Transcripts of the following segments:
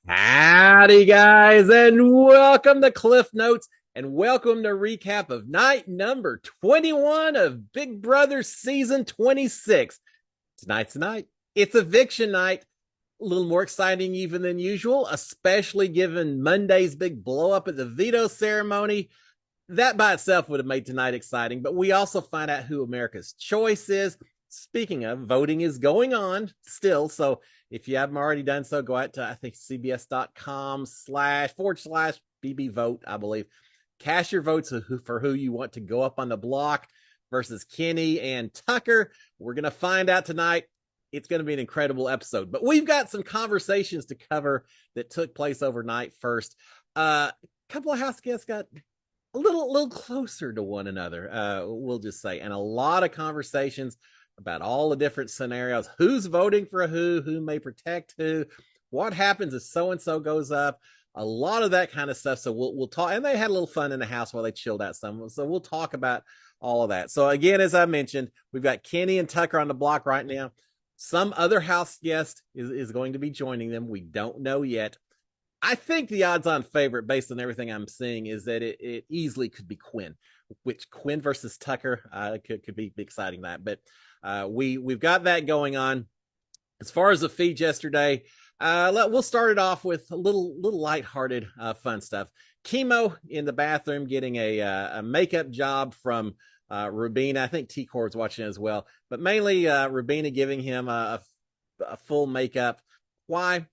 Howdy, guys, and welcome to Cliff Notes, and welcome to recap of night number 21 of Big Brother season 26. Tonight's the night. It's eviction night. A little more exciting even than usual, especially given Monday's big blow up at the veto ceremony. That by itself would have made tonight exciting, but we also find out who America's choice is. Speaking of, voting is going on still, so if you haven't already done so, go out to I think cbs.com//BB vote, I believe. Cast your votes for who you want to go up on the block versus Kenny and Tucker. We're gonna find out tonight. It's going to be an incredible episode, but we've got some conversations to cover that took place overnight. First, a couple of house guests got a little closer to one another, we'll just say, and a lot of conversations about all the different scenarios, who's voting for who may protect who, what happens if so and so goes up, a lot of that kind of stuff. So we'll talk, and they had a little fun in the house while they chilled out some, so we'll talk about all of that. So again, as I mentioned, we've got Kenny and Tucker on the block right now. Some other house guest is going to be joining them. We don't know yet. I think the odds-on favorite, based on everything I'm seeing, is that it easily could be Quinn. Which Quinn versus Tucker could be exciting. That, but we've got that going on. As far as the feed yesterday, we'll start it off with a little lighthearted, fun stuff. Chemo in the bathroom getting a makeup job from Rubina. I think T Cord's watching as well, but mainly Rubina giving him a full makeup. Why?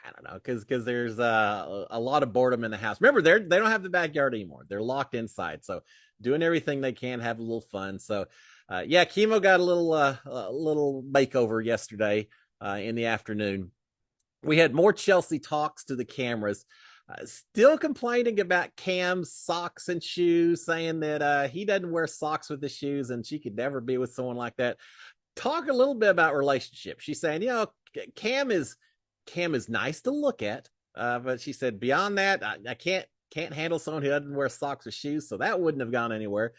I don't know, because there's a lot of boredom in the house. Remember, they don't have the backyard anymore. They're locked inside, so doing everything they can, have a little fun. So, yeah, Chemo got a little makeover yesterday in the afternoon. We had more Chelsea talks to the cameras. Still complaining about Cam's socks and shoes, saying that he doesn't wear socks with the shoes, and she could never be with someone like that. Talk a little bit about relationships. She's saying, Cam is nice to look at, but she said beyond that, I can't handle someone who doesn't wear socks or shoes, so that wouldn't have gone anywhere.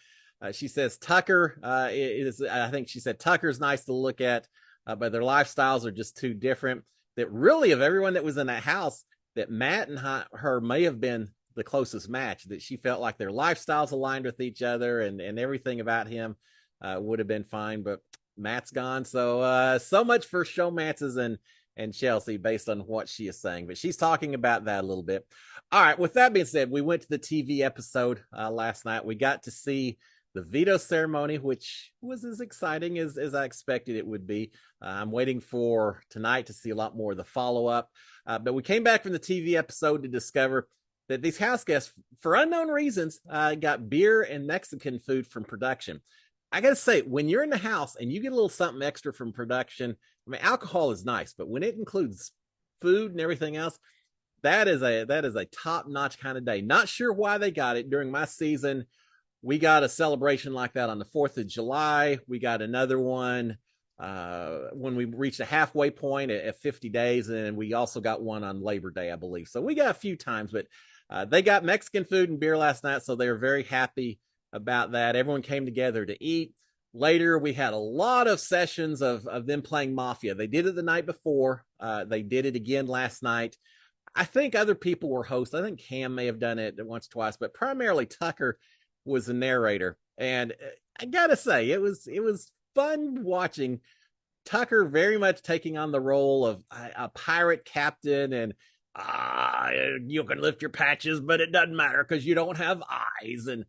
She says Tucker is, I think she said Tucker's nice to look at, but their lifestyles are just too different. That really, of everyone that was in that house, that Matt and her may have been the closest match. That she felt like their lifestyles aligned with each other, and everything about him would have been fine, but Matt's gone. So so much for showmances and Chelsea based on what she is saying, but she's talking about that a little bit. All right, with that being said, we went to the TV episode last night. We got to see the veto ceremony, which was as exciting as I expected it would be. I'm waiting for tonight to see a lot more of the follow-up, but we came back from the TV episode to discover that these house guests, for unknown reasons, got beer and Mexican food from production. I gotta say, when you're in the house and you get a little something extra from production, I mean, alcohol is nice, but when it includes food and everything else, that is a top-notch kind of day. Not sure why they got it. During my season, we got a celebration like that on the 4th of July. We got another one when we reached a halfway point at 50 days, and we also got one on Labor Day, I believe. So we got a few times, but they got Mexican food and beer last night, so they were very happy about that. Everyone came together to eat. Later, we had a lot of sessions of them playing Mafia. They did it the night before. They did it again last night. I think other people were hosts. I think Cam may have done it once, twice, but primarily Tucker was the narrator. And I gotta say, it was fun watching Tucker very much taking on the role of a pirate captain, and you can lift your patches, but it doesn't matter because you don't have eyes, and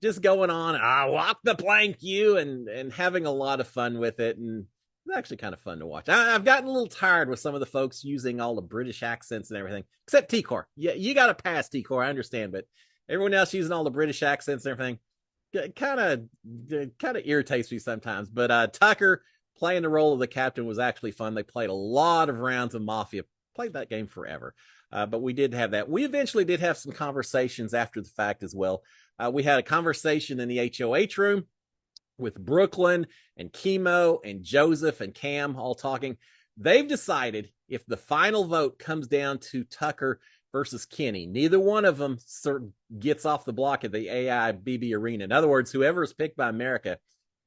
just going on, walk the plank, you, and having a lot of fun with it. And it's actually kind of fun to watch. I've gotten a little tired with some of the folks using all the British accents and everything, except T-Core. Yeah, you got to pass T-Core, I understand, but everyone else using all the British accents and everything kind of irritates me sometimes. But Tucker playing the role of the captain was actually fun. They played a lot of rounds of Mafia. Played that game forever. But we did have that. We eventually did have some conversations after the fact as well. We had a conversation in the HOH room with Brooklyn and Chemo and Joseph and Cam all talking. They've decided if the final vote comes down to Tucker versus Kenny, neither one of them gets off the block at the AIBB arena. In other words, whoever is picked by America,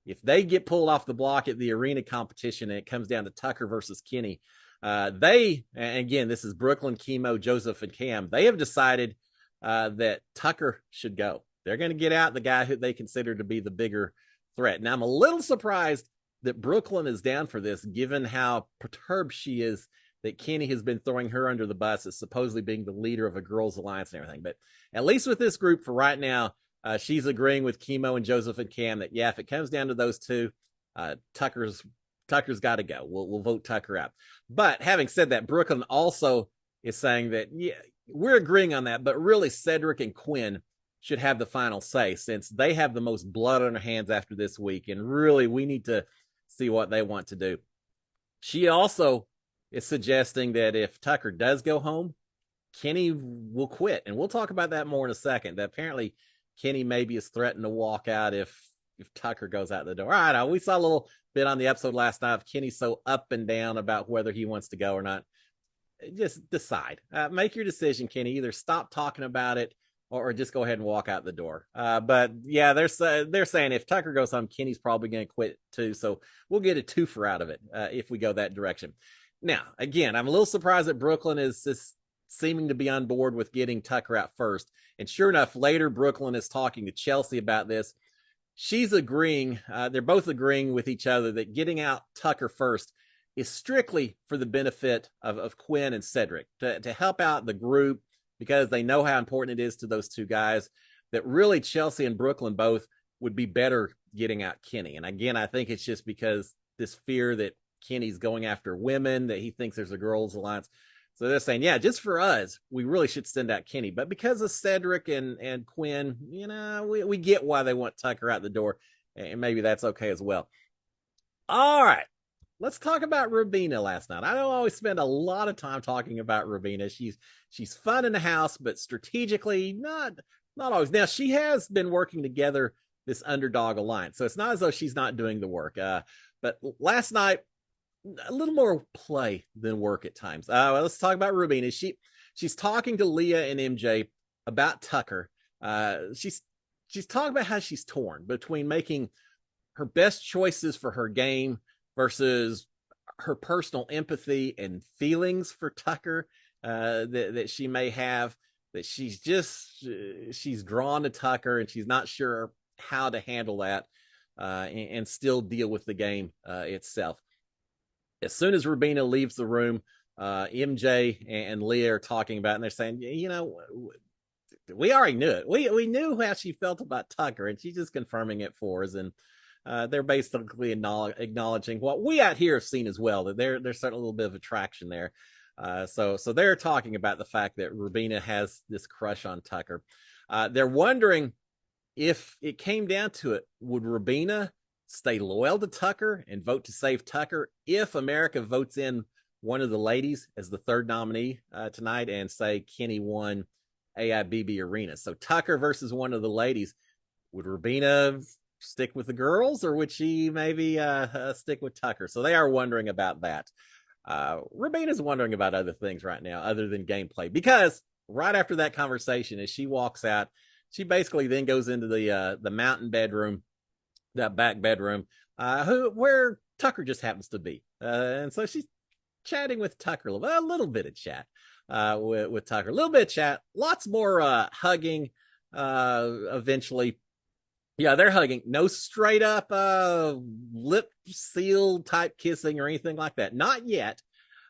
if they get pulled off the block at the arena competition and it comes down to Tucker versus Kenny, They, and again, this is Brooklyn, Chemo, Joseph, and Cam. They have decided that Tucker should go. They're going to get out the guy who they consider to be the bigger threat. Now, I'm a little surprised that Brooklyn is down for this, given how perturbed she is that Kenny has been throwing her under the bus as supposedly being the leader of a girls' alliance and everything. But at least with this group for right now, she's agreeing with Chemo and Joseph and Cam that, yeah, if it comes down to those two, Tucker's got to go. We'll vote Tucker out. But having said that, Brooklyn also is saying that, yeah, we're agreeing on that, but really Cedric and Quinn should have the final say, since they have the most blood on their hands after this week. And really, we need to see what they want to do. She also is suggesting that if Tucker does go home, Kenny will quit. And we'll talk about that more in a second. That apparently Kenny maybe is threatened to walk out if Tucker goes out the door. All right, we saw a little bit on the episode last night of Kenny so up and down about whether he wants to go or not. Just decide. Make your decision, Kenny. Either stop talking about it or just go ahead and walk out the door. But yeah, they're saying if Tucker goes home, Kenny's probably going to quit too. So we'll get a twofer out of it if we go that direction. Now, again, I'm a little surprised that Brooklyn is just seeming to be on board with getting Tucker out first. And sure enough, later Brooklyn is talking to Chelsea about this. She's agreeing, they're both agreeing with each other that getting out Tucker first is strictly for the benefit of Quinn and Cedric, to help out the group, because they know how important it is to those two guys, that really Chelsea and Brooklyn both would be better getting out Kenny. And again, I think it's just because this fear that Kenny's going after women, that he thinks there's a girls' alliance. So they're saying, yeah, just for us, we really should send out Kenny. But because of Cedric and Quinn, you know, we get why they want Tucker out the door. And maybe that's okay as well. All right. Let's talk about Rubina last night. I don't always spend a lot of time talking about Rubina. She's fun in the house, but strategically not always. Now, she has been working together this underdog alliance, so it's not as though she's not doing the work. But last night, a little more play than work at times. Let's talk about Rubina. She's talking to Leah and MJ about Tucker. She's talking about how she's torn between making her best choices for her game versus her personal empathy and feelings for Tucker that she may have, that she's drawn to Tucker and she's not sure how to handle that and still deal with the game itself. As soon as Rubina leaves the room, MJ and Leah are talking about it, and they're saying, you know, we already knew it. We knew how she felt about Tucker, and she's just confirming it for us. And they're basically acknowledging what we out here have seen as well, that there's certainly a little bit of attraction there. So they're talking about the fact that Rubina has this crush on Tucker. They're wondering if it came down to it, would Rubina stay loyal to Tucker and vote to save Tucker if America votes in one of the ladies as the third nominee tonight and say Kenny won AIBB Arena? So Tucker versus one of the ladies. Would Rubina stick with the girls, or would she maybe stick with Tucker? So they are wondering about that. Rubina's wondering about other things right now other than gameplay, because right after that conversation, as she walks out, she basically then goes into the mountain bedroom, that back bedroom, where Tucker just happens to be. And so she's chatting with Tucker, a little bit of chat with Tucker, a little bit of chat, lots more hugging eventually. Yeah, they're hugging. No straight up lip seal type kissing or anything like that. Not yet,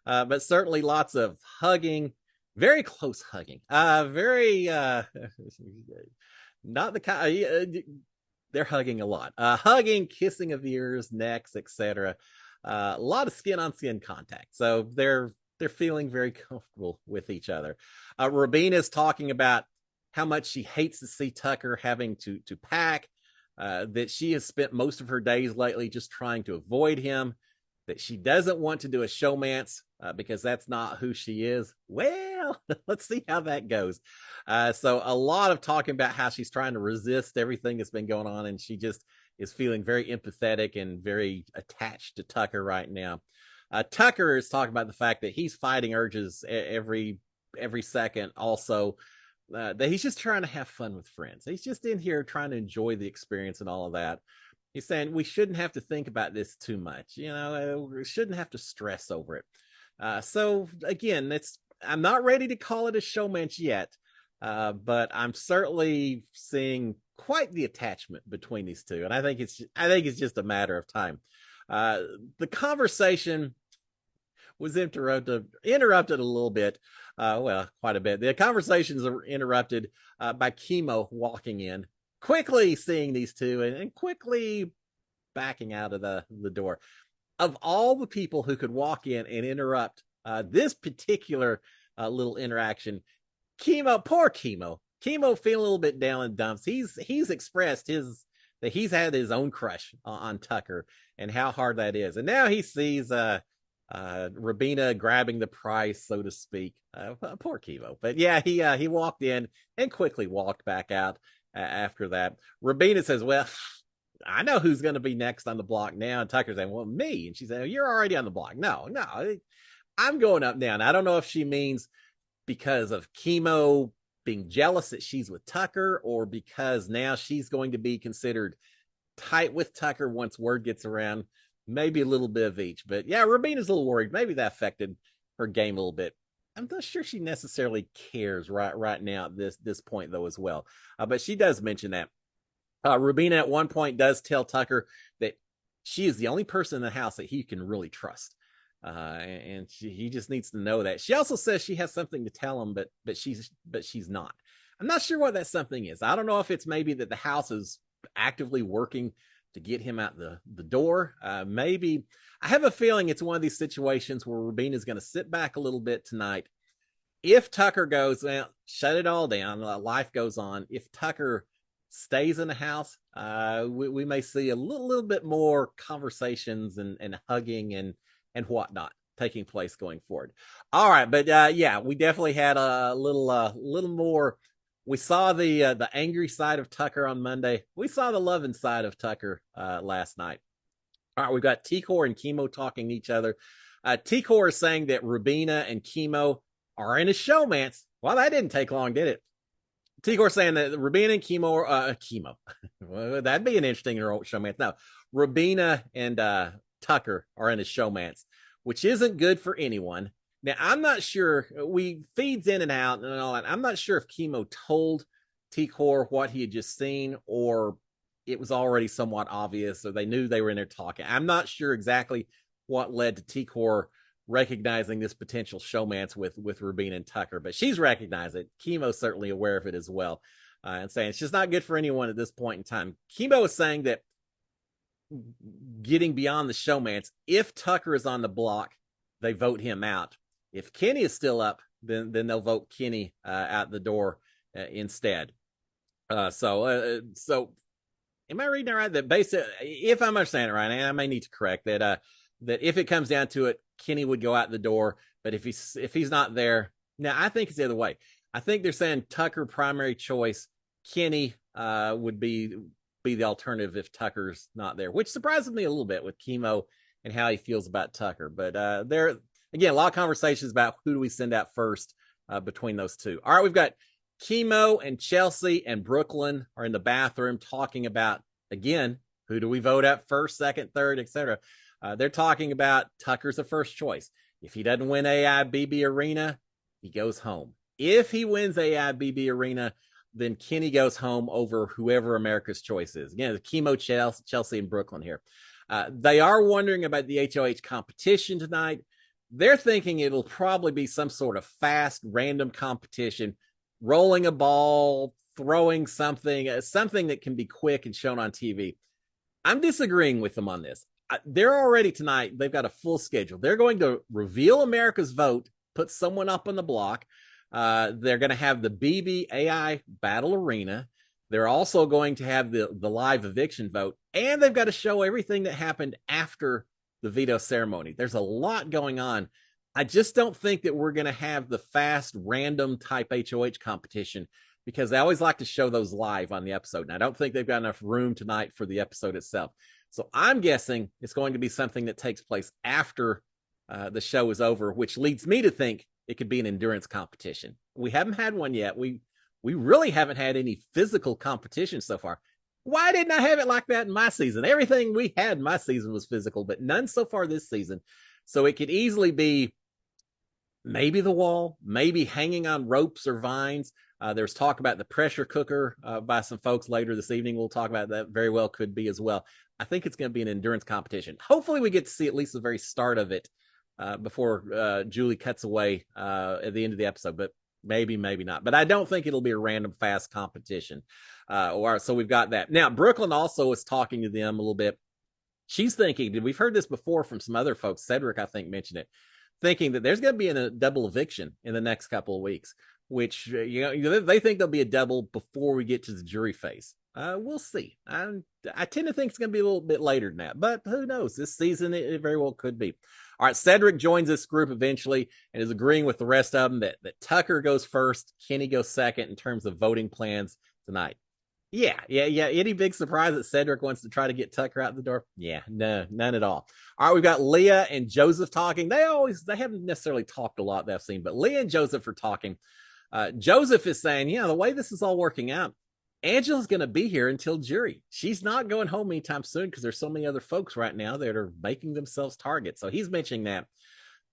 but certainly lots of hugging, very close hugging. Very not the kind. They're hugging a lot. Hugging, kissing of ears, necks, etc. A lot of skin on skin contact. So they're feeling very comfortable with each other. Rubina is talking about how much she hates to see Tucker having to pack. That she has spent most of her days lately just trying to avoid him, that she doesn't want to do a showmance because that's not who she is. Well, let's see how that goes. So a lot of talking about how she's trying to resist everything that's been going on, and she just is feeling very empathetic and very attached to Tucker right now. Tucker is talking about the fact that he's fighting urges every second also. That he's just trying to have fun with friends. He's just in here trying to enjoy the experience and all of that. He's saying we shouldn't have to think about this too much. You know, we shouldn't have to stress over it. So again, I'm not ready to call it a showmatch yet, but I'm certainly seeing quite the attachment between these two, and I think it's just a matter of time. Uh, the conversation was interrupted a little bit. Well, quite a bit. The conversations are interrupted by Chemo walking in, quickly seeing these two and quickly backing out of the door. Of all the people who could walk in and interrupt this particular little interaction, poor Chemo feeling a little bit down in dumps. He's expressed that he's had his own crush on Tucker and how hard that is, and now he sees Rubina grabbing the prize, so to speak. Poor Chemo, but yeah, he walked in and quickly walked back out after that. Rubina says, "Well, I know who's going to be next on the block now." And Tucker's saying, "Well, me." And she said, "Oh, you're already on the block." No, I'm going up now. And I don't know if she means because of Chemo being jealous that she's with Tucker, or because now she's going to be considered tight with Tucker once word gets around. Maybe a little bit of each. But yeah, Rubina's a little worried. Maybe that affected her game a little bit. I'm not sure she necessarily cares right now at this point, though, as well. But she does mention that. Rubina at one point does tell Tucker that she is the only person in the house that he can really trust. And he just needs to know that. She also says she has something to tell him, but she's not. I'm not sure what that something is. I don't know if it's maybe that the house is actively working to get him out the door. Maybe I have a feeling it's one of these situations where Rubina is going to sit back a little bit tonight. If Tucker goes, well, shut it all down, life goes on. If Tucker stays in the house, we may see a little bit more conversations and hugging and whatnot taking place going forward. All right, but yeah, we definitely had a little more. We saw the angry side of Tucker on Monday. We saw the loving side of Tucker last night. All right, we've got T-Core and Chemo talking to each other. T-Core is saying that Rubina and Chemo are in a showmance. Well, that didn't take long, did it? T-Core saying that Rubina and Chemo. Well, that'd be an interesting showmance. No, Rubina and Tucker are in a showmance, which isn't good for anyone. Now, I'm not sure. We feeds in and out and all that. I'm not sure if Chemo told T-Core what he had just seen, or it was already somewhat obvious, or they knew they were in there talking. I'm not sure exactly what led to T-Core recognizing this potential showmance with Rubina and Tucker, but she's recognized it. Chemo's certainly aware of it as well, and saying it's just not good for anyone at this point in time. Chemo is saying that getting beyond the showmance, if Tucker is on the block, they vote him out. If Kenny is still up, then they'll vote Kenny out the door instead. So am I reading it right? That basically, if I'm understanding it right, and I may need to correct that, that if it comes down to it, Kenny would go out the door. But if he's not there, now I think it's the other way. I think they're saying Tucker primary choice, Kenny would be the alternative if Tucker's not there, which surprises me a little bit with Chemo and how he feels about Tucker. But there again, a lot of conversations about who do we send out first between those two. All right, we've got Chemo and Chelsea and Brooklyn are in the bathroom talking about, again, who do we vote out first, second, third, etc. They're talking about Tucker's the first choice. If he doesn't win AIBB Arena, he goes home. If he wins AIBB Arena, then Kenny goes home over whoever America's choice is. Again, the Chemo, Chelsea, and Brooklyn here. They are wondering about the HOH competition tonight. They're thinking it'll probably be some sort of fast, random competition, rolling a ball, throwing something that can be quick and shown on TV. I'm disagreeing with them on this. They're already tonight, they've got a full schedule. They're going to reveal America's vote, put someone up on the block. They're going to have the BBAI Battle Arena. They're also going to have the live eviction vote, and they've got to show everything that happened after the veto ceremony. There's a lot going on. I just don't think that we're going to have the fast, random type HOH competition, because they always like to show those live on the episode. And I don't think they've got enough room tonight for the episode itself. So I'm guessing it's going to be something that takes place after the show is over, which leads me to think it could be an endurance competition. We haven't had one yet. We really haven't had any physical competition so far. Why didn't I have it like that in my season? Everything we had in my season was physical, but none so far this season. So it could easily be maybe the wall, maybe hanging on ropes or vines. There's talk about the pressure cooker by some folks later this evening. We'll talk about that. Very well could be as well. I think it's going to be an endurance competition. Hopefully, we get to see at least the very start of it before Julie cuts away at the end of the episode. But maybe, maybe not. But I don't think it'll be a random fast competition. So we've got that. Now, Brooklyn also is talking to them a little bit. She's thinking, we've heard this before from some other folks. Cedric, I think, mentioned it, thinking that there's going to be a double eviction in the next couple of weeks, which, they think there'll be a double before we get to the jury phase. We'll see. I tend to think it's going to be a little bit later than that, but who knows? This season, it very well could be. All right, Cedric joins this group eventually and is agreeing with the rest of them that Tucker goes first, Kenny goes second in terms of voting plans tonight. Yeah. Any big surprise that Cedric wants to try to get Tucker out the door? Yeah, no, none at all. All right, we've got Leah and Joseph talking. They haven't necessarily talked a lot that I've seen, but Leah and Joseph are talking. Joseph is saying, the way this is all working out, Angela's going to be here until jury. She's not going home anytime soon because there's so many other folks right now that are making themselves targets. So he's mentioning that.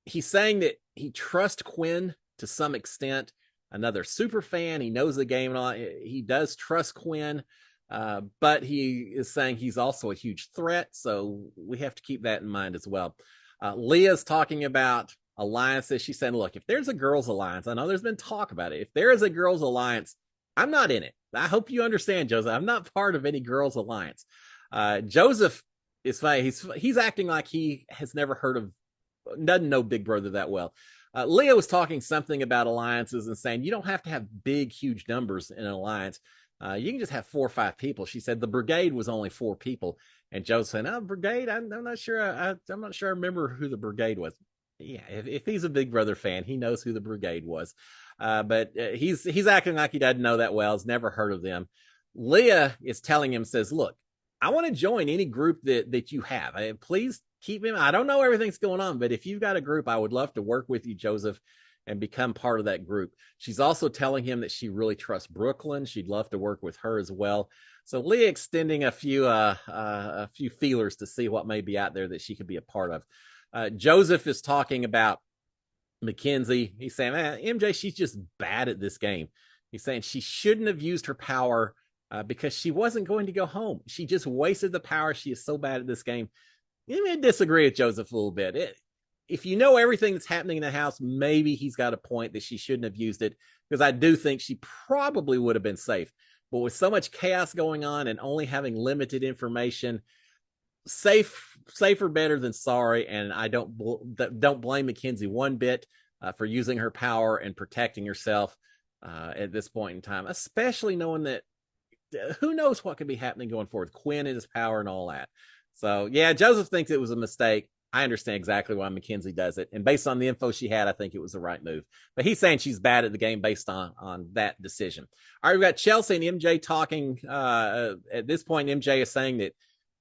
He's saying that he trusts Quinn to some extent. Another super fan. He knows the game and all. He does trust Quinn, but he is saying he's also a huge threat. So we have to keep that in mind as well. Leah's talking about alliances. She's saying, look, if there's a girls' alliance, I know there's been talk about it. If there is a girls' alliance, I'm not in it. I hope you understand, Joseph. I'm not part of any girls' alliance. Joseph is funny. He's acting like he has never heard of, doesn't know Big Brother that well. Leah was talking something about alliances and saying you don't have to have big, huge numbers in an alliance. You can just have 4 or 5 people. She said the brigade was only 4 people. And Joe said, brigade, I'm not sure. I'm not sure I remember who the brigade was. Yeah, if he's a Big Brother fan, he knows who the brigade was. But he's acting like he doesn't know that well. Has never heard of them. Leah is telling him, says, look, I want to join any group that you have. Please keep him. I don't know everything's going on, but if you've got a group, I would love to work with you, Joseph, and become part of that group. She's also telling him that she really trusts Brooklyn. She'd love to work with her as well. So Leah extending a few feelers to see what may be out there that she could be a part of. Joseph is talking about Mackenzie. He's saying, MJ, she's just bad at this game. He's saying she shouldn't have used her power because she wasn't going to go home. She just wasted the power. She is so bad at this game. You may disagree with Joseph a little bit. If you know everything that's happening in the house, maybe he's got a point that she shouldn't have used it, because I do think she probably would have been safe. But with so much chaos going on and only having limited information, safer better than sorry. And I don't blame Mackenzie one bit for using her power and protecting herself at this point in time, especially knowing that who knows what could be happening going forward. Quinn and his power and all that. So, yeah, Joseph thinks it was a mistake. I understand exactly why Mackenzie does it. And based on the info she had, I think it was the right move. But he's saying she's bad at the game based on that decision. All right, we've got Chelsea and MJ talking. At this point, MJ is saying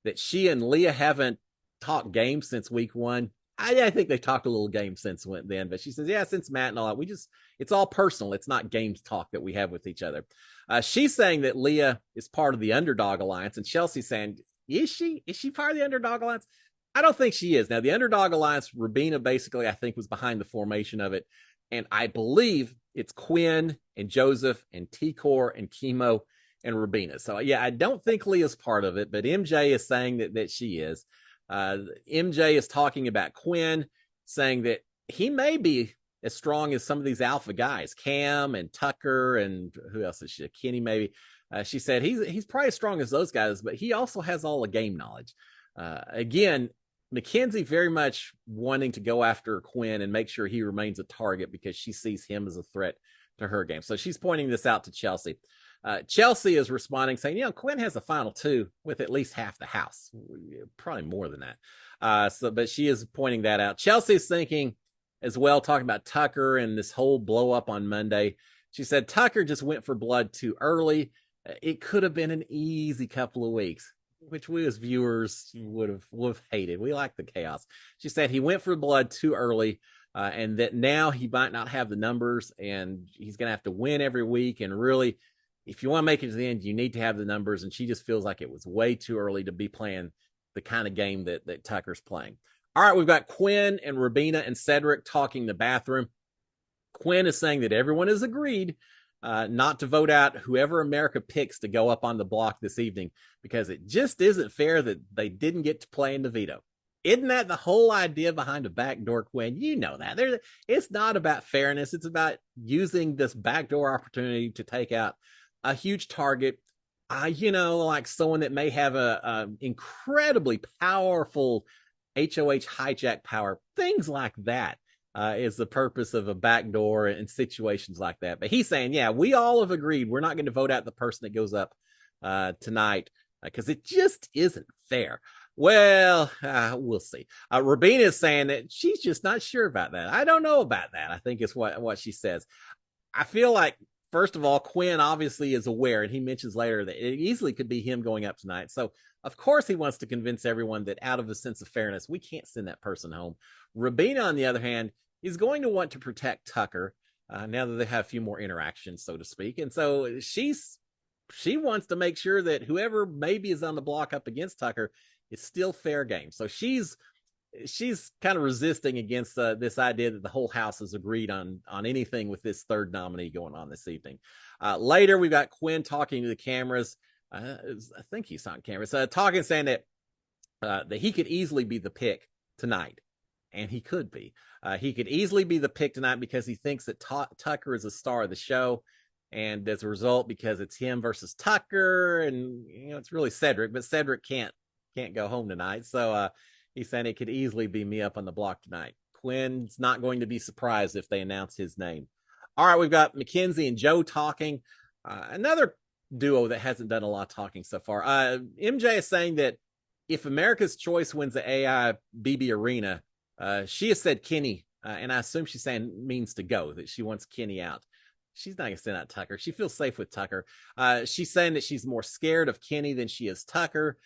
that she and Leah haven't talked games since week 1. I think they talked a little game since then. But she says, yeah, since Matt and all that, it's all personal. It's not games talk that we have with each other. She's saying that Leah is part of the Underdog Alliance. And Chelsea's saying, is she part of the Underdog Alliance? I don't think she is. Now, the Underdog Alliance, Rubina basically, I think, was behind the formation of it. And I believe it's Quinn and Joseph and T-Core and Chemo and Rubina. So, yeah, I don't think Leah's part of it, but MJ is saying that she is. MJ is talking about Quinn, saying that he may be as strong as some of these alpha guys, Cam and Tucker, and who else is she? Kenny, maybe. She said he's probably as strong as those guys, but he also has all the game knowledge. Again, Mackenzie very much wanting to go after Quinn and make sure he remains a target because she sees him as a threat to her game. So she's pointing this out to Chelsea. Chelsea is responding, saying, Quinn has the final 2 with at least half the house, probably more than that. But she is pointing that out. Chelsea's thinking as well, talking about Tucker and this whole blow up on Monday. She said Tucker just went for blood too early. It could have been an easy couple of weeks, which we as viewers would have hated. We like the chaos. She said he went for blood too early, and that now he might not have the numbers, and he's going to have to win every week. And really, if you want to make it to the end, you need to have the numbers. And she just feels like it was way too early to be playing the kind of game that Tucker's playing. All right, we've got Quinn and Rubina and Cedric talking in the bathroom. Quinn is saying that everyone has agreed not to vote out whoever America picks to go up on the block this evening, because it just isn't fair that they didn't get to play in the veto. Isn't that the whole idea behind a backdoor, Quinn? You know that. It's not about fairness. It's about using this backdoor opportunity to take out a huge target. Like someone that may have a incredibly powerful HOH hijack power, things like that. Is the purpose of a backdoor in situations like that. But he's saying, yeah, we all have agreed we're not going to vote out the person that goes up tonight because it just isn't fair. Well, we'll see. Rabina is saying that she's just not sure about that. I don't know about that, I think is what she says. I feel like, first of all, Quinn obviously is aware, and he mentions later that it easily could be him going up tonight. So, of course, he wants to convince everyone that out of a sense of fairness, we can't send that person home. Rabina, on the other hand, is going to want to protect Tucker now that they have a few more interactions, so to speak. And so she wants to make sure that whoever maybe is on the block up against Tucker is still fair game. So she's kind of resisting against this idea that the whole house has agreed on anything with this third nominee going on this evening. Later, we've got Quinn talking to the cameras. I think he's on cameras, talking, saying that he could easily be the pick tonight. And he could be. He could easily be the pick tonight because he thinks that Tucker is a star of the show. And as a result, because it's him versus Tucker, and it's really Cedric, but Cedric can't go home tonight. So he's saying it could easily be me up on the block tonight. Quinn's not going to be surprised if they announce his name. All right, we've got Mackenzie and Joe talking. Another duo that hasn't done a lot of talking so far. MJ is saying that if America's Choice wins the AI BB Arena, she has said Kenny, and I assume she's saying means to go, that she wants Kenny out. She's not going to send out Tucker. She feels safe with Tucker. She's saying that she's more scared of Kenny than she is Tucker.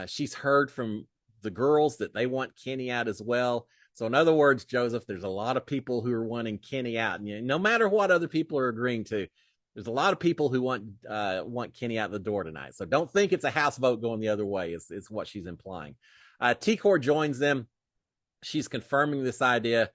She's heard from the girls that they want Kenny out as well. So in other words, Joseph, there's a lot of people who are wanting Kenny out. And no matter what other people are agreeing to, there's a lot of people who want Kenny out the door tonight. So don't think it's a house vote going the other way, is what she's implying. T-Core joins them. She's confirming this idea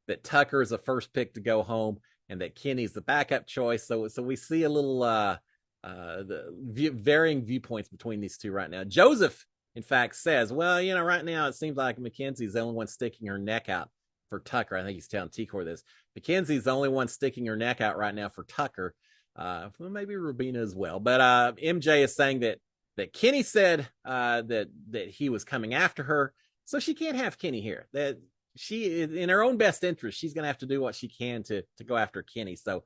that Tucker is the first pick to go home and that Kenny's the backup choice. So we see a little varying viewpoints between these two right now. Joseph, in fact, says, well, right now it seems like Mackenzie's the only one sticking her neck out for Tucker. I think he's telling T-Core this. Mackenzie's the only one sticking her neck out right now for Tucker. Maybe Rubina as well. But MJ is saying that Kenny said that he was coming after her. So she can't have Kenny here. That she, in her own best interest, she's going to have to do what she can to go after Kenny. So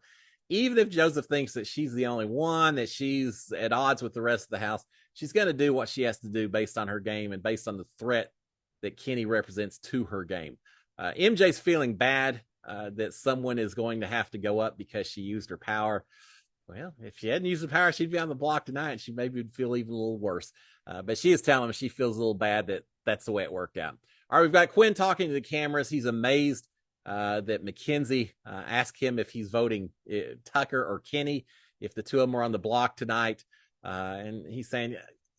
even if Joseph thinks that she's the only one, that she's at odds with the rest of the house, she's going to do what she has to do based on her game and based on the threat that Kenny represents to her game. MJ's feeling bad that someone is going to have to go up because she used her power. Well, if she hadn't used the power, she'd be on the block tonight. She maybe would feel even a little worse. But she is telling him she feels a little bad that that's the way it worked out. All right, we've got Quinn talking to the cameras. He's amazed that Mackenzie asked him if he's voting Tucker or Kenny, if the two of them are on the block tonight. And he's saying,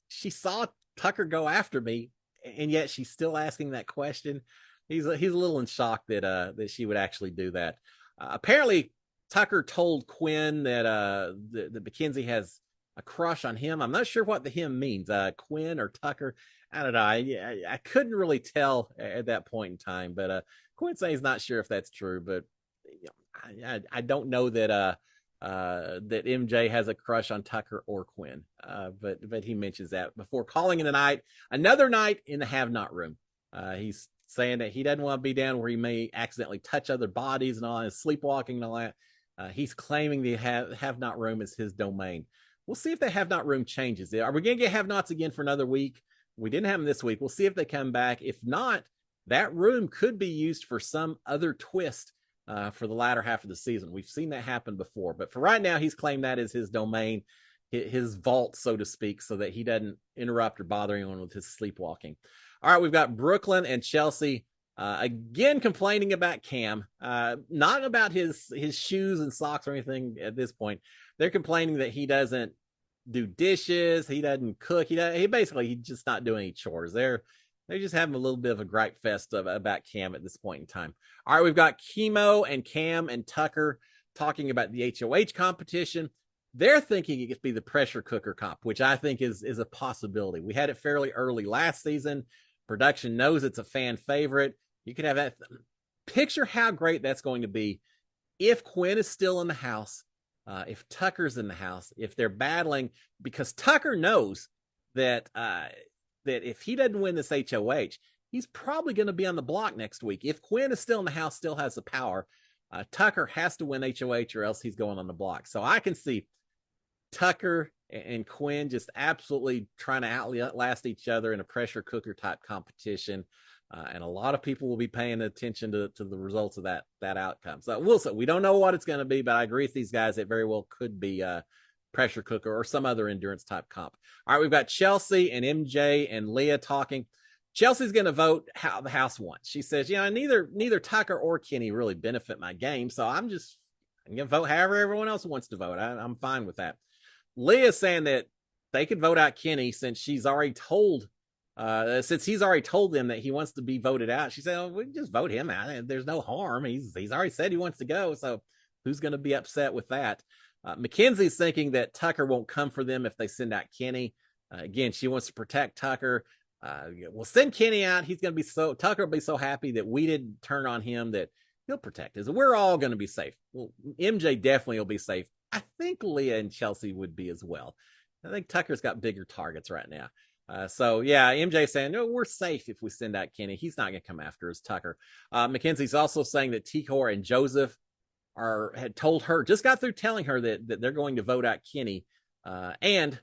she saw Tucker go after me, and yet she's still asking that question. He's a little in shock that she would actually do that. Apparently, Tucker told Quinn that Mackenzie has a crush on him. I'm not sure what the him means, Quinn or Tucker. I don't know. I couldn't really tell at that point in time, but Quinn saying he's not sure if that's true. But I don't know that that MJ has a crush on Tucker or Quinn. But he mentions that before calling it a night. Another night in the have not room. He's saying that he doesn't want to be down where he may accidentally touch other bodies and all, and sleepwalking and all that. He's claiming the have not room is his domain. We'll see if the have not room changes. Are we going to get have nots again for another week? We didn't have them this week. We'll see if they come back. If not, that room could be used for some other twist for the latter half of the season. We've seen that happen before. But for right now, he's claimed that is his domain, his vault, so to speak, so that he doesn't interrupt or bother anyone with his sleepwalking. All right, we've got Brooklyn and Chelsea again complaining about Cam, not about his shoes and socks or anything at this point. They're complaining that he doesn't do dishes, he doesn't cook, he's just not doing any chores. They're just having a little bit of a gripe fest about Cam at this point in time. All right, we've got Chemo and Cam and Tucker talking about the HOH competition. They're thinking it could be the pressure cooker comp, which I think is a possibility. We had it fairly early last season. Production knows it's a fan favorite. You could have that. Picture how great that's going to be if Quinn is still in the house, if Tucker's in the house, if they're battling, because Tucker knows that that if he doesn't win this HOH, he's probably going to be on the block next week. If Quinn is still in the house, still has the power, Tucker has to win HOH or else he's going on the block. So I can see Tucker and Quinn just absolutely trying to outlast each other in a pressure cooker type competition. And a lot of people will be paying attention to the results of that outcome. So we'll see. We don't know what it's going to be, but I agree with these guys. It very well could be pressure cooker or some other endurance type comp. All right, we've got Chelsea and MJ and Leah talking. Chelsea's going to vote how the house wants. She says, neither Tucker or Kenny really benefit my game, so I'm going to vote however everyone else wants to vote. I'm fine with that. Leah's saying that they could vote out Kenny since he's already told them that he wants to be voted out. She said, we can just vote him out. There's no harm. He's already said he wants to go, so who's going to be upset with that? Mackenzie's thinking that Tucker won't come for them if they send out Kenny. Again, she wants to protect Tucker. We'll send Kenny out. Tucker will be so happy that we didn't turn on him that he'll protect us. We're all going to be safe. Well, MJ definitely will be safe. I think Leah and Chelsea would be as well. I think Tucker's got bigger targets right now. So yeah, MJ saying, no, we're safe if we send out Kenny. He's not going to come after us, Tucker. Mackenzie's also saying that T-Core and Joseph had told her, just got through telling her that they're going to vote out Kenny. That's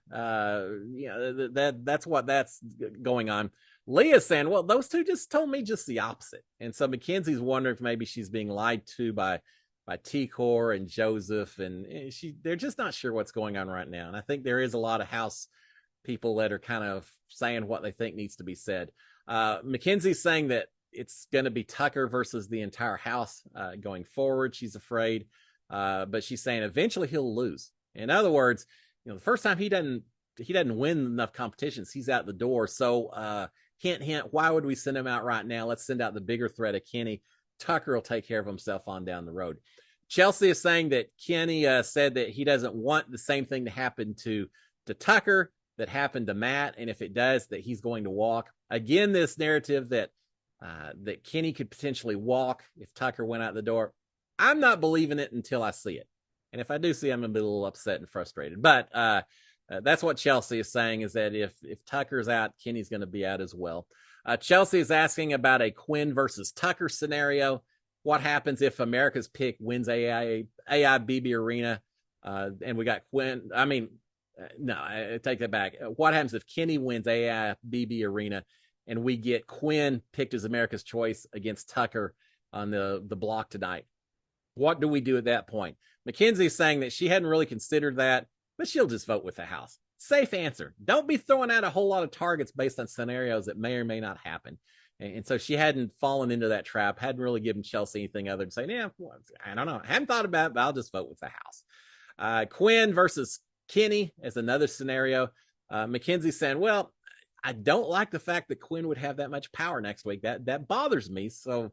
going on. Leah's saying, well, those two just told me just the opposite. And so Mackenzie's wondering if maybe she's being lied to by T-Core and Joseph, and they're just not sure what's going on right now. And I think there is a lot of house people that are kind of saying what they think needs to be said. Mackenzie's saying that it's going to be Tucker versus the entire house going forward. She's afraid, but she's saying eventually he'll lose. In other words, the first time he doesn't win enough competitions, he's out the door. So hint, hint, why would we send him out right now? Let's send out the bigger threat of Kenny. Tucker will take care of himself on down the road. Chelsea is saying that Kenny said that he doesn't want the same thing to happen to Tucker that happened to Matt, and if it does, that he's going to walk. Again, this narrative that Kenny could potentially walk if Tucker went out the door. I'm not believing it until I see it. And if I do see it, I'm going to be a little upset and frustrated. But that's what Chelsea is saying, is that if Tucker's out, Kenny's going to be out as well. Chelsea is asking about a Quinn versus Tucker scenario. What happens if America's Pick wins AIBB Arena and we got Quinn? No, I take that back. What happens if Kenny wins AIBB Arena and we get Quinn picked as America's Choice against Tucker on the block tonight? What do we do at that point? Mackenzie's saying that she hadn't really considered that, but she'll just vote with the house. Safe answer. Don't be throwing out a whole lot of targets based on scenarios that may or may not happen. And so she hadn't fallen into that trap, hadn't really given Chelsea anything other than saying, yeah, I don't know. I haven't thought about it, but I'll just vote with the house. Quinn versus Kenny is another scenario. Mackenzie's saying, well, I don't like the fact that Quinn would have that much power next week. That bothers me. So,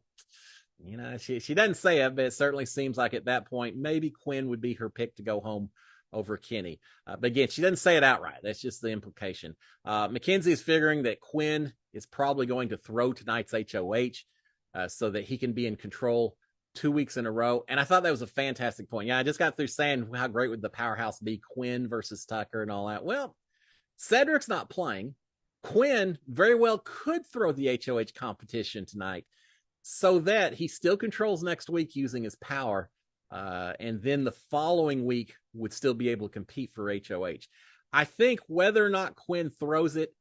she doesn't say it, but it certainly seems like at that point, maybe Quinn would be her pick to go home over Kenny. But again, she doesn't say it outright. That's just the implication. Mackenzie is figuring that Quinn is probably going to throw tonight's HOH so that he can be in control 2 weeks in a row. And I thought that was a fantastic point. Yeah, I just got through saying how great would the powerhouse be, Quinn versus Tucker and all that. Well, Cedric's not playing. Quinn very well could throw the HOH competition tonight so that he still controls next week using his power. And then the following week would still be able to compete for HOH. I think whether or not Quinn throws it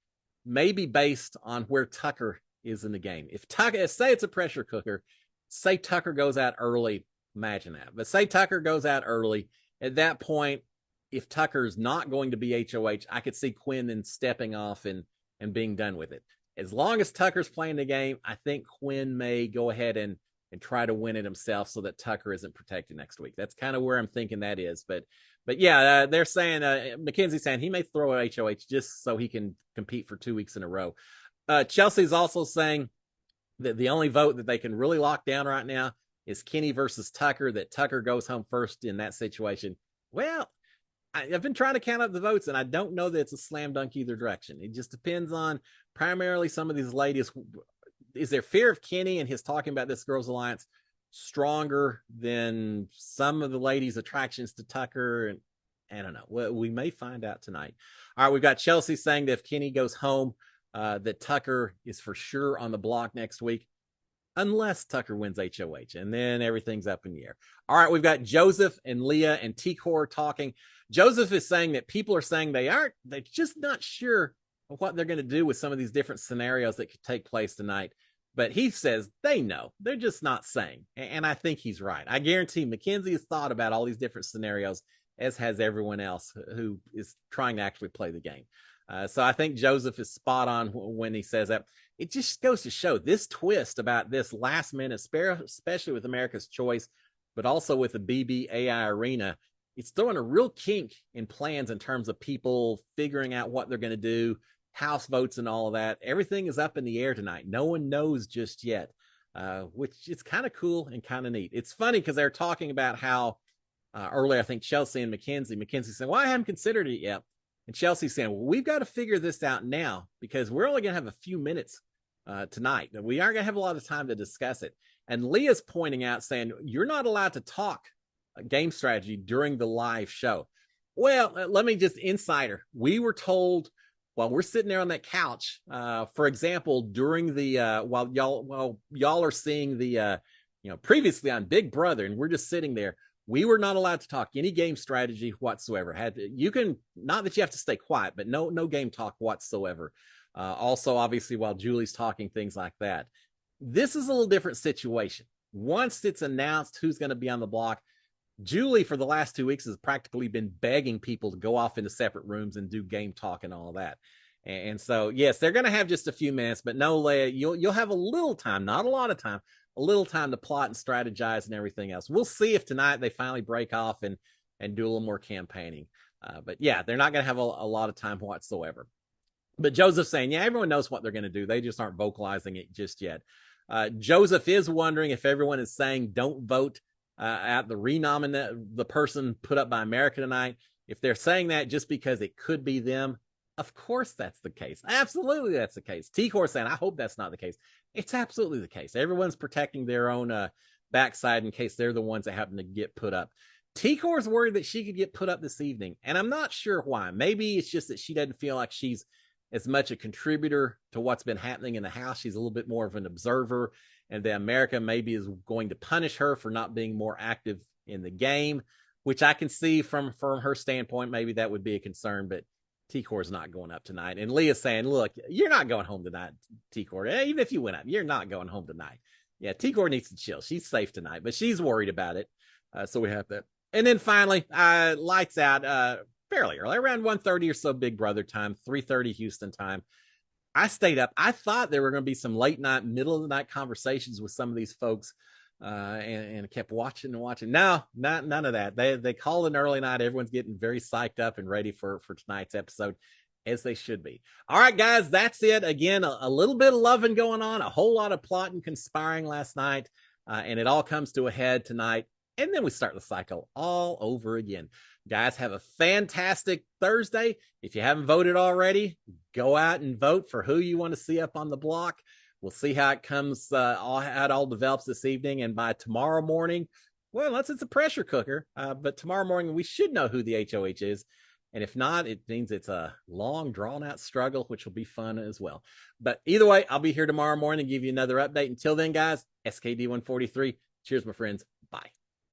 may be based on where Tucker is in the game. If Tucker, say it's a pressure cooker, say Tucker goes out early, imagine that. But say Tucker goes out early, at that point, if Tucker's not going to be HOH, I could see Quinn then stepping off and being done with it. As long as Tucker's playing the game, I think Quinn may go ahead and try to win it himself so that Tucker isn't protected next week. That's kind of where I'm thinking that is. But yeah, they're saying, Mackenzie's saying he may throw a HOH just so he can compete for 2 weeks in a row. Chelsea's also saying that the only vote that they can really lock down right now is Kenny versus Tucker, that Tucker goes home first in that situation. Well, I've been trying to count up the votes, and I don't know that it's a slam dunk either direction. It just depends on primarily some of these ladies. Is their fear of Kenny and his talking about this girls' alliance stronger than some of the ladies' attractions to Tucker? And I don't know. Well, we may find out tonight. All right, we've got Chelsea saying that if Kenny goes home, that Tucker is for sure on the block next week, unless Tucker wins HOH, and then everything's up in the air. All right, we've got Joseph and Leah and T-Core talking. Joseph is saying that people are saying they're just not sure what they're going to do with some of these different scenarios that could take place tonight. But he says they know. They're just not saying. And I think he's right. I guarantee Mackenzie has thought about all these different scenarios, as has everyone else who is trying to actually play the game. So I think Joseph is spot on when he says that. It just goes to show this twist about this last minute, especially with America's Choice, but also with the BBAI Arena. It's throwing a real kink in plans in terms of people figuring out what they're going to do, house votes and all of that. Everything is up in the air tonight. No one knows just yet, which is kind of cool and kind of neat. It's funny because they're talking about how earlier, I think Chelsea and Mackenzie saying, well, I haven't considered it yet. And Chelsea's saying, well, we've got to figure this out now because we're only going to have a few minutes tonight. We aren't going to have a lot of time to discuss it. And Leah's pointing out, saying, you're not allowed to talk game strategy during the live show. Well, let me just insider. We were told while we're sitting there on that couch, for example, during the while y'all are seeing the previously on Big Brother, and we're just sitting there. We were not allowed to talk any game strategy whatsoever. You can, not that you have to stay quiet, but no game talk whatsoever. Also, obviously, while Julie's talking, things like that. This is a little different situation. Once it's announced who's going to be on the block, Julie, for the last 2 weeks, has practically been begging people to go off into separate rooms and do game talk and all that. And so, yes, they're going to have just a few minutes, but no, Leah, you'll have a little time, not a lot of time, a little time to plot and strategize and everything else. We'll see if tonight they finally break off and do a little more campaigning. But yeah, they're not going to have a lot of time whatsoever. But Joseph's saying, yeah, everyone knows what they're going to do. They just aren't vocalizing it just yet. Joseph is wondering if everyone is saying don't vote at the person put up by America tonight. If they're saying that just because it could be them, of course that's the case. Absolutely that's the case. T-Core saying, I hope that's not the case. It's absolutely the case. Everyone's protecting their own backside in case they're the ones that happen to get put up. T-Core's worried that she could get put up this evening, and I'm not sure why. Maybe it's just that she doesn't feel like she's as much a contributor to what's been happening in the house. She's a little bit more of an observer, and that America maybe is going to punish her for not being more active in the game, which I can see from her standpoint. Maybe that would be a concern, but T-Core's not going up tonight. And Leah's saying, look, you're not going home tonight, T-Core. Even if you went up, you're not going home tonight. Yeah, T-Core needs to chill. She's safe tonight, but she's worried about it. So we have that. And then finally, lights out fairly early, around 1:30 or so Big Brother time, 3:30 Houston time. I stayed up. I thought there were going to be some late night, middle of the night conversations with some of these folks, and kept watching and watching. No, none of that. They call an early night. Everyone's getting very psyched up and ready for tonight's episode, as they should be. All right, guys, that's it. Again, a little bit of loving going on, a whole lot of plotting, conspiring last night, and it all comes to a head tonight. And then we start the cycle all over again. Guys, have a fantastic Thursday. If you haven't voted already, go out and vote for who you want to see up on the block. We'll see how it comes, how it all develops this evening. And by tomorrow morning, well, unless it's a pressure cooker, but tomorrow morning we should know who the HOH is. And if not, it means it's a long, drawn-out struggle, which will be fun as well. But either way, I'll be here tomorrow morning to give you another update. Until then, guys, SKD143. Cheers, my friends. Bye.